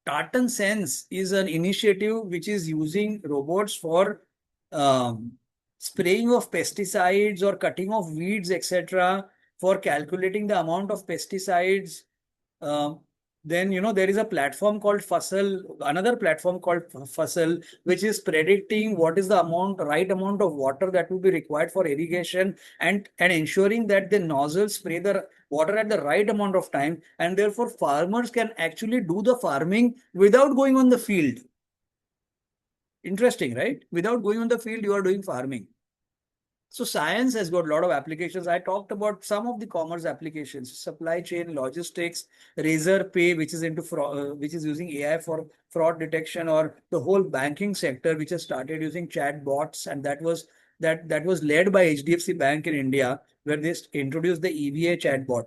Tartan Sense is an initiative which is using robots for um, spraying of pesticides or cutting of weeds, etc., for calculating the amount of pesticides. um, then there is a platform called Fussel, another platform called Fussel, which is predicting what is the right amount of water that will be required for irrigation, and ensuring that the nozzles spray the water at the right amount of time, and therefore farmers can actually do the farming without going on the field. Interesting, right? Without going on the field, you are doing farming. So science has got a lot of applications. I talked about some of the commerce applications: supply chain, logistics, razor pay, which is into fraud, which is using AI for fraud detection, or the whole banking sector, which has started using chat bots, and that was led by HDFC Bank in India, where they introduced the EVA chatbot,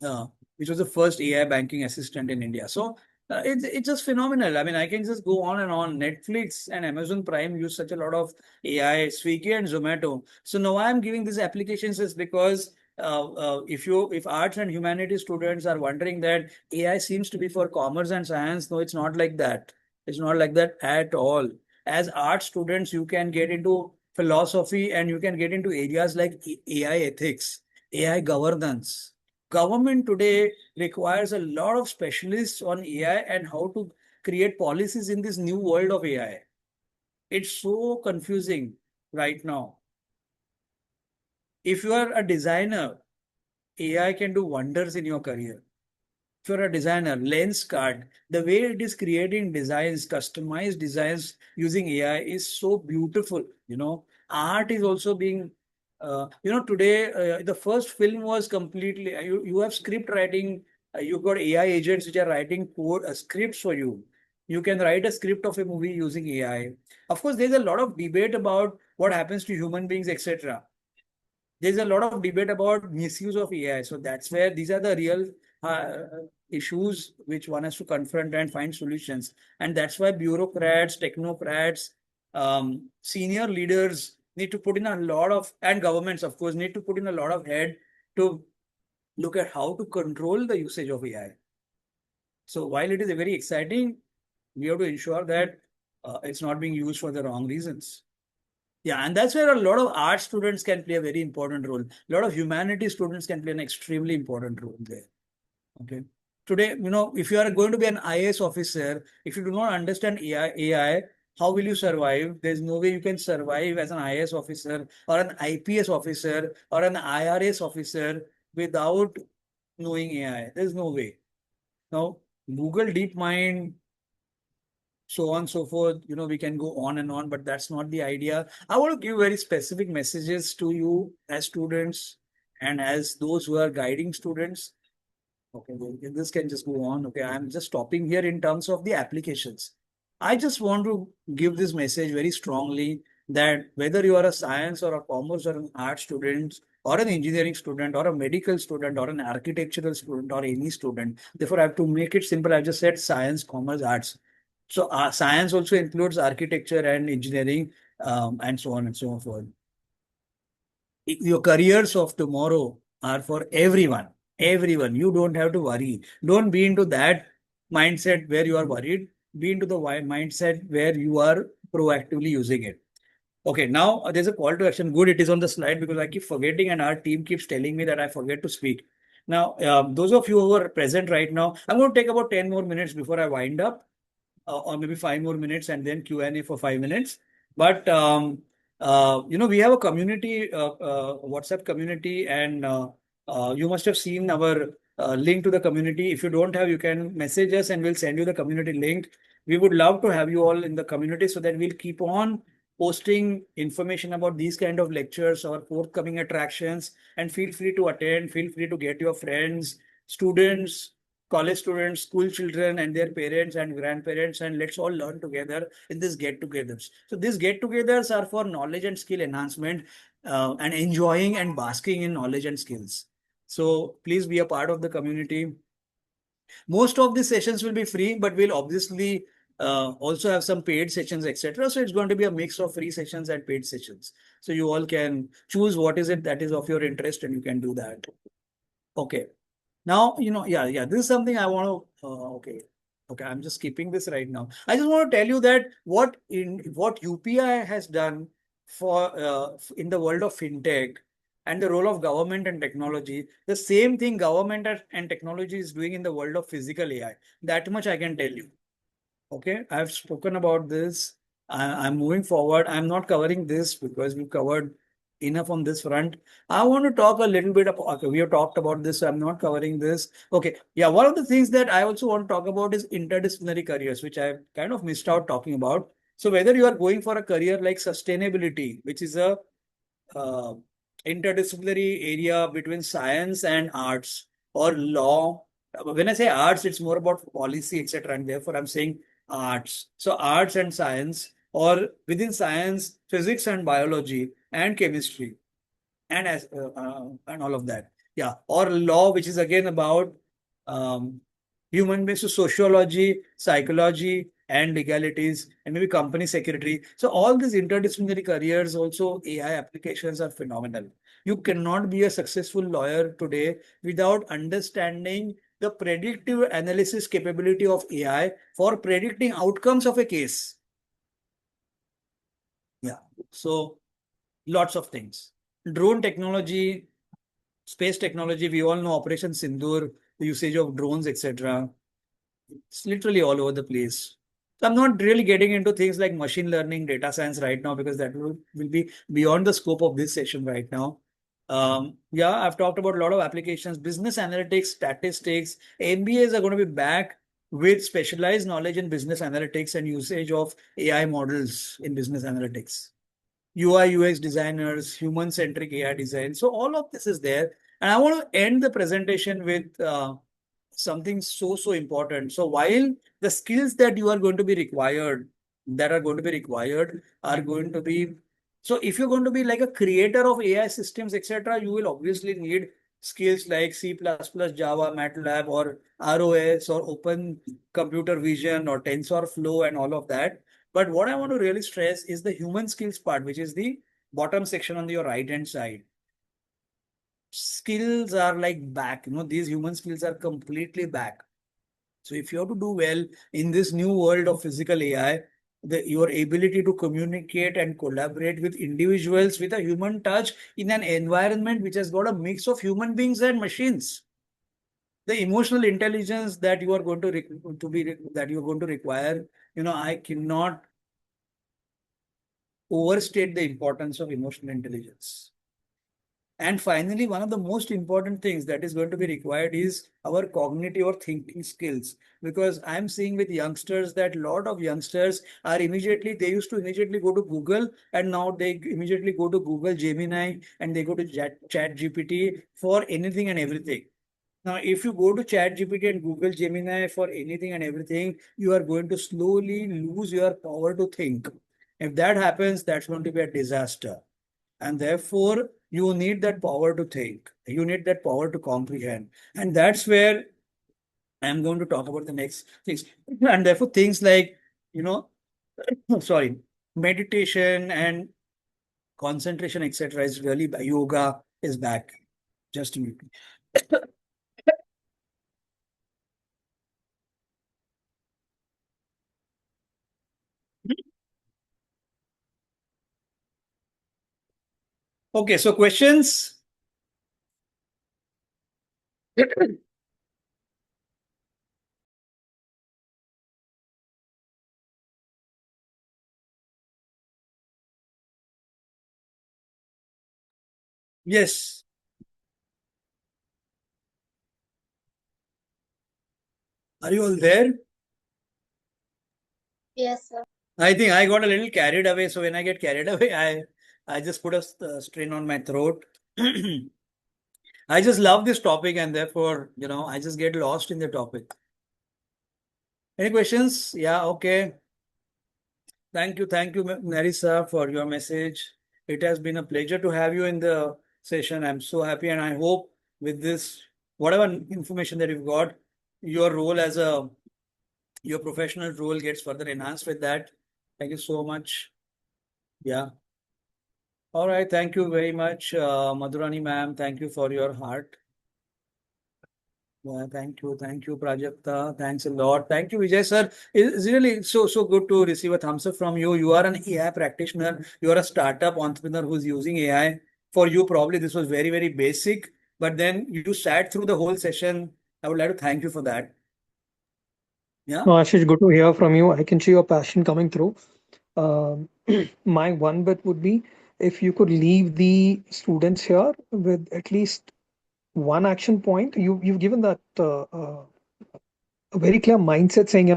uh, which was the first AI banking assistant in India. So it's just phenomenal. I mean, I can just go on and on. Netflix and Amazon Prime use such a lot of AI, Swiggy and Zomato. So now I'm giving these applications is because if arts and humanities students are wondering that AI seems to be for commerce and science, no, it's not like that. It's not like that at all. As art students, you can get into philosophy and you can get into areas like AI ethics, AI governance. Government today requires a lot of specialists on AI and how to create policies in this new world of AI. It's so confusing right now. If you are a designer, AI can do wonders in your career. If you're a designer, lens card, the way it is creating designs, customized designs using AI is so beautiful. Art is also being, today the first film was completely, you have script writing, you've got AI agents which are writing code, scripts for you. You can write a script of a movie using AI. Of course, there's a lot of debate about what happens to human beings, etc. There's a lot of debate about misuse of AI. So that's where these are the real uh, issues which one has to confront and find solutions. And that's why bureaucrats, technocrats, senior leaders need to put in a lot of, and governments, of course, need to put in a lot of head to look at how to control the usage of AI. So while it is a very exciting, we have to ensure that it's not being used for the wrong reasons. Yeah, and that's where a lot of art students can play a very important role. A lot of humanities students can play an extremely important role there. Okay. Today, if you are going to be an IAS officer, if you do not understand AI, how will you survive? There's no way you can survive as an IAS officer or an IPS officer or an IRS officer without knowing AI. There's no way. Now, Google DeepMind, so on and so forth. We can go on and on, but that's not the idea. I want to give very specific messages to you as students and as those who are guiding students. Okay, well, this can just go on. Okay, I'm just stopping here in terms of the applications. I just want to give this message very strongly that whether you are a science or a commerce or an art student or an engineering student or a medical student or an architectural student or any student, therefore I have to make it simple. I just said science, commerce, arts. So science also includes architecture and engineering, and so on and so forth. Your careers of tomorrow are for everyone. Everyone. You don't have to worry. Don't be into that mindset where you are worried. Be into the mindset where you are proactively using it. Okay, now there's a call to action. Good, it is on the slide because I keep forgetting, and our team keeps telling me that I forget to speak. Now, those of you who are present right now, I'm going to take about 10 more minutes before I wind up, or maybe 5 more minutes, and then Q&A for 5 minutes. But we have a community, WhatsApp community, and you must have seen our link to the community. If you don't have, you can message us and we'll send you the community link. We would love to have you all in the community so that we'll keep on posting information about these kind of lectures or forthcoming attractions. And feel free to attend, feel free to get your friends, students, college students, school children, and their parents and grandparents, and let's all learn together in these get-togethers. So these get-togethers are for knowledge and skill enhancement, and enjoying and basking in knowledge and skills. So please be a part of the community. Most of the sessions will be free, but we'll obviously also have some paid sessions, etc. So it's going to be a mix of free sessions and paid sessions. So you all can choose what is it that is of your interest, and you can do that. Okay. Now, yeah, this is something I want to, okay, I'm just skipping this right now. I just want to tell you that what UPI has done for in the world of fintech and the role of government and technology, the same thing government and technology is doing in the world of physical AI. That much I can tell you. Okay, I've spoken about this. I'm moving forward. I'm not covering this because we've covered enough on this front. I want to talk a little bit about, okay, we have talked about this, so I'm not covering this. Okay, yeah, one of the things that I also want to talk about is interdisciplinary careers, which I've kind of missed out talking about. So whether you are going for a career like sustainability, which is a uh, interdisciplinary area between science and arts or law. When I say arts, it's more about policy, etc. And therefore, I'm saying arts. So, arts and science, or within science, physics and biology and chemistry and all of that. Yeah, or law, which is again about um, human based sociology, psychology, and legalities, and maybe company secretary. So all these interdisciplinary careers, also AI applications are phenomenal. You cannot be a successful lawyer today without understanding the predictive analysis capability of AI for predicting outcomes of a case. Yeah. So lots of things. Drone technology, space technology, we all know Operation Sindoor, the usage of drones, etc. It's literally all over the place. So I'm not really getting into things like machine learning, data science right now because that will be beyond the scope of this session right now. Yeah, I've talked about a lot of applications, business analytics, statistics. MBAs are going to be back with specialized knowledge in business analytics and usage of AI models in business analytics. UI, UX designers, human centric AI design. So, all of this is there. And I want to end the presentation with something so important. So, while the skills that you are going to be required, that are going to be required, are going to be so if you're going to be like a creator of AI systems, etc., you will obviously need skills like C++, Java, MATLAB, or ROS, or Open Computer Vision, or TensorFlow, and all of that. But what I want to really stress is the human skills part, which is the bottom section on your right hand side. Skills are like back, these human skills are completely back. So if you have to do well in this new world of physical AI, your ability to communicate and collaborate with individuals with a human touch in an environment which has got a mix of human beings and machines. The emotional intelligence that you are going that you are going to require, I cannot overstate the importance of emotional intelligence. And finally, one of the most important things that is going to be required is our cognitive or thinking skills. Because I'm seeing with youngsters that a lot of youngsters they used to immediately go to Google, and now they immediately go to Google Gemini and they go to Chat GPT for anything and everything. Now, if you go to Chat GPT and Google Gemini for anything and everything, you are going to slowly lose your power to think. If that happens, that's going to be a disaster. And therefore, you need that power to think. You need that power to comprehend. And that's where I'm going to talk about the next things. And therefore, things like, you know, sorry, meditation and concentration, etc., is really yoga is back. Just a minute. Okay, so questions? Yes. Are you all there? Yes, sir. I think I got a little carried away. So when I get carried away, I just put a strain on my throat. I just love this topic, and therefore, I just get lost in the topic. Any questions? Yeah, okay. Thank you, Narisa, for your message. It has been a pleasure to have you in the session. I'm so happy, and I hope with this, whatever information that you've got, your role as your professional role gets further enhanced with that. Thank you so much. Yeah. All right. Thank you very much, Madhurani ma'am. Thank you for your heart. Yeah, thank you. Thank you, Prajakta. Thanks a lot. Thank you, Vijay sir. It's really so good to receive a thumbs up from you. You are an AI practitioner. You are a startup entrepreneur who's using AI. For you, probably this was very basic, but then you sat through the whole session. I would like to thank you for that. Yeah. No, Ashish, good to hear from you. I can see your passion coming through. Um, my one bit would be if you could leave the students here with at least one action point. You've given that a very clear mindset saying,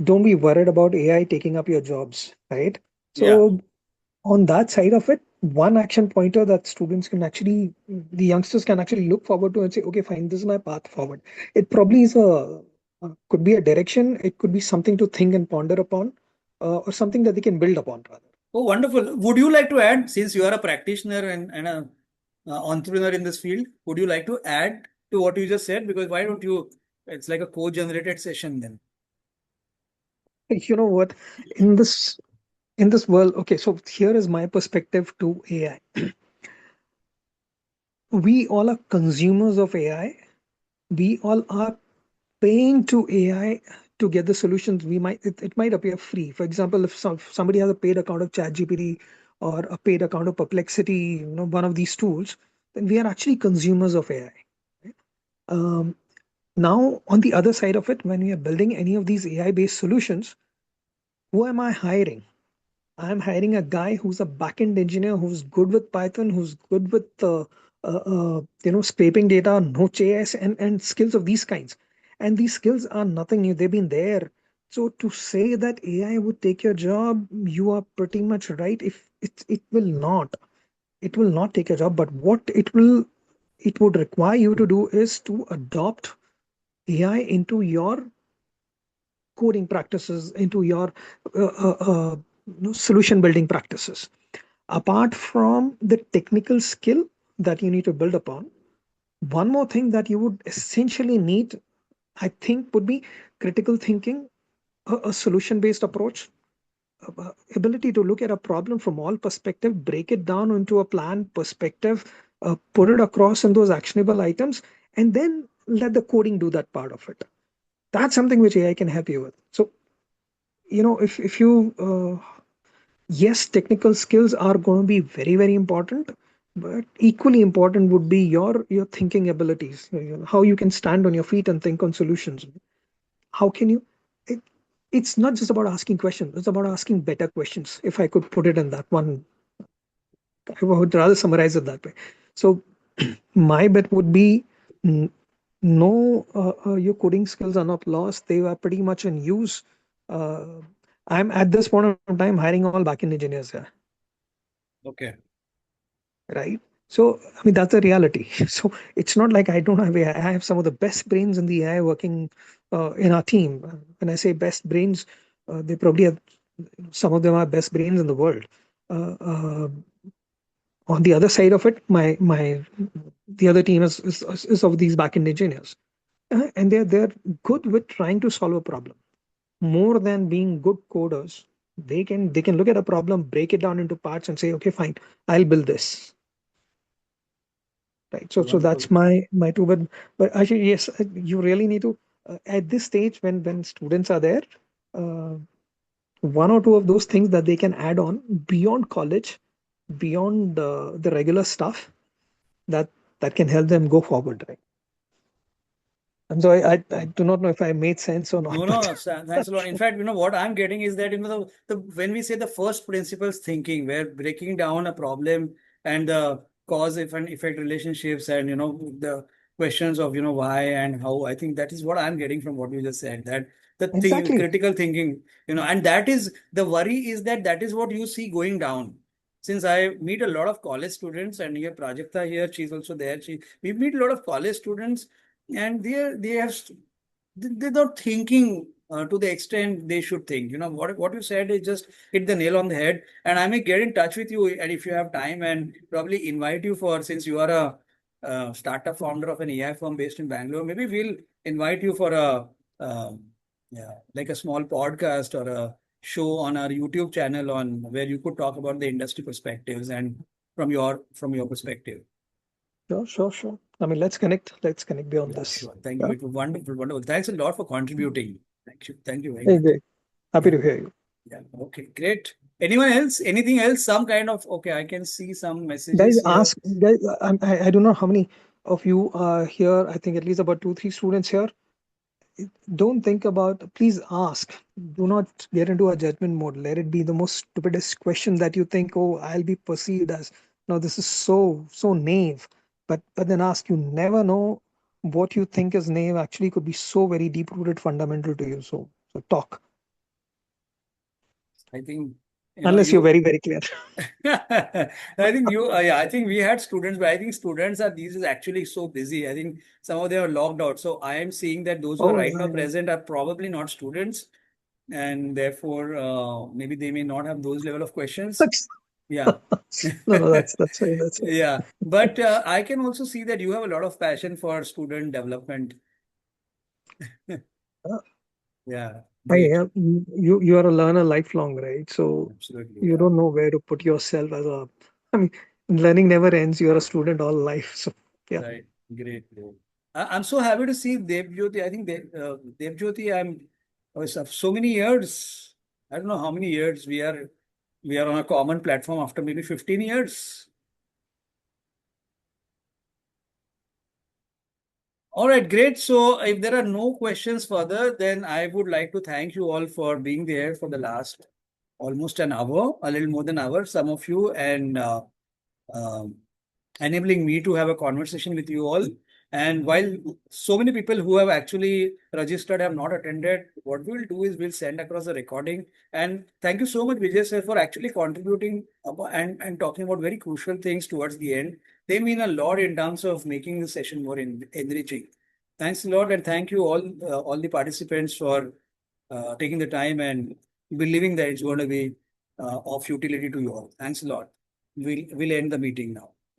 don't be worried about AI taking up your jobs, right? Yeah. So on that side of it, one action pointer that students can actually, the youngsters can actually look forward to and say, okay, fine, this is my path forward. It probably is could be a direction, it could be something to think and ponder upon, or something that they can build upon rather. Oh, wonderful. Would you like to add, since you are a practitioner and a entrepreneur in this field, would you like to add to what you just said? Because why don't you? It's like a co-generated session then. You know what? In this in this world, okay, so here is my perspective to AI. We all are consumers of AI. We all are paying to AI to get the solutions. It might appear free. For example, if somebody has a paid account of ChatGPT or a paid account of Perplexity, one of these tools, then we are actually consumers of AI. Um, Now, on the other side of it, when we are building any of these AI-based solutions, who am I hiring? I'm hiring a guy who's a backend engineer who's good with Python, who's good with scraping data, Node.js, and skills of these kinds. And these skills are nothing new; they've been there. So to say that AI would take your job, you are pretty much right. If it will not take your job. But what it would require you to do is to adopt AI into your coding practices, into your solution building practices. Apart from the technical skill that you need to build upon, one more thing that you would essentially need, I think, would be critical thinking, a solution based approach, ability to look at a problem from all perspective, break it down into a plan perspective, put it across in those actionable items, and then let the coding do that part of it. That's something which AI can help you with. So, if you yes, technical skills are going to be very, very important, but equally important would be your thinking abilities, how you can stand on your feet and think on solutions. How can you it, it's not just about asking questions, it's about asking better questions, if I could put it in that one. I would rather summarize it that way. So my bet would be, mm, no, your coding skills are not lost, they are pretty much in use. uh, I'm at this point of time hiring all backend engineers here, Okay. right? So, I mean, that's the reality. So it's not like I don't have AI. I have some of the best brains in the AI working in our team. When I say best brains, they probably have, some of them are best brains in the world. Uh, uh, on the other side of it, my the other team is of these backend engineers, and they're good with trying to solve a problem more than being good coders. They can look at a problem, break it down into parts, and say, okay, fine, I'll build this. Right. So Wonderful. that's my two. But actually, yes, you really need to, at this stage, when students are there, uh, one or two of those things that they can add on beyond college, beyond the regular stuff, that that can help them go forward. Right. And so I do not know if I made sense or not, No, but no, thanks a lot. In fact, what I'm getting is that, when we say the first principles thinking, where breaking down a problem and the cause and effect relationships and, the questions of, why and how, I think that is what I'm getting from what you just said, that the thing, exactly. critical thinking, and that is the worry is that is what you see going down. Since I meet a lot of college students and here Prajakta here, she's also there. We meet a lot of college students and they have they're not thinking to the extent they should think. What you said is just hit the nail on the head. And I may get in touch with you, and if you have time, and probably invite you for, since you are a startup founder of an AI firm based in Bangalore, maybe we'll invite you for yeah, like a small podcast or a show on our YouTube channel on where you could talk about the industry perspectives and from your perspective. Sure, sure, sure. I mean, let's connect. Let's connect beyond Yeah, this. sure. Thank you. Yeah. It was wonderful, wonderful. Thanks a lot for contributing. Thank you. Thank you very Hey, much. great. Happy Yeah. to hear you. Yeah. Okay. Great. Anyone else? Anything else? Some kind of, okay, I can see some Guys, messages here. guys. I don't know how many of you are here. I think at least about two, three students here. Don't think about, please ask. Do not get into a judgment mode. Let it be the most stupidest question that you think, oh, I'll be perceived as, no, this is so naive. But then ask. You never know, what you think is naive actually could be so very deep rooted fundamental to you. So talk. I think You know, Unless you're you. very, very clear. I think you. Yeah, I think we had students, but I think students are these is actually so busy. I think some of them are logged out. So I am seeing that those who are Oh, right now yeah, yeah. present are probably not students, and therefore maybe they may not have those level of questions. That's Yeah. no, no, that's right. That's right. Yeah, but I can also see that you have a lot of passion for student development. Uh, Yeah, I great. am you are a learner lifelong, right? So Absolutely, you yeah. don't know where to put yourself as a. I mean, learning never ends. You're a student all life. So yeah. Right. Great, great. I'm so happy to see Devjyoti. I think Devjyoti, so many years. I don't know how many years we are on a common platform after maybe 15 years. All right, great. So if there are no questions further, then I would like to thank you all for being there for the last almost an hour, a little more than an hour, some of you, and um, enabling me to have a conversation with you all. And while so many people who have actually registered have not attended, what we'll do is we'll send across the recording. And thank you so much, Vijay sir, for actually contributing and talking about very crucial things towards the end. They mean a lot in terms of making the session more enriching. Thanks a lot, and thank you all the participants for taking the time and believing that it's going to be of utility to you all. Thanks a lot. We'll end the meeting now.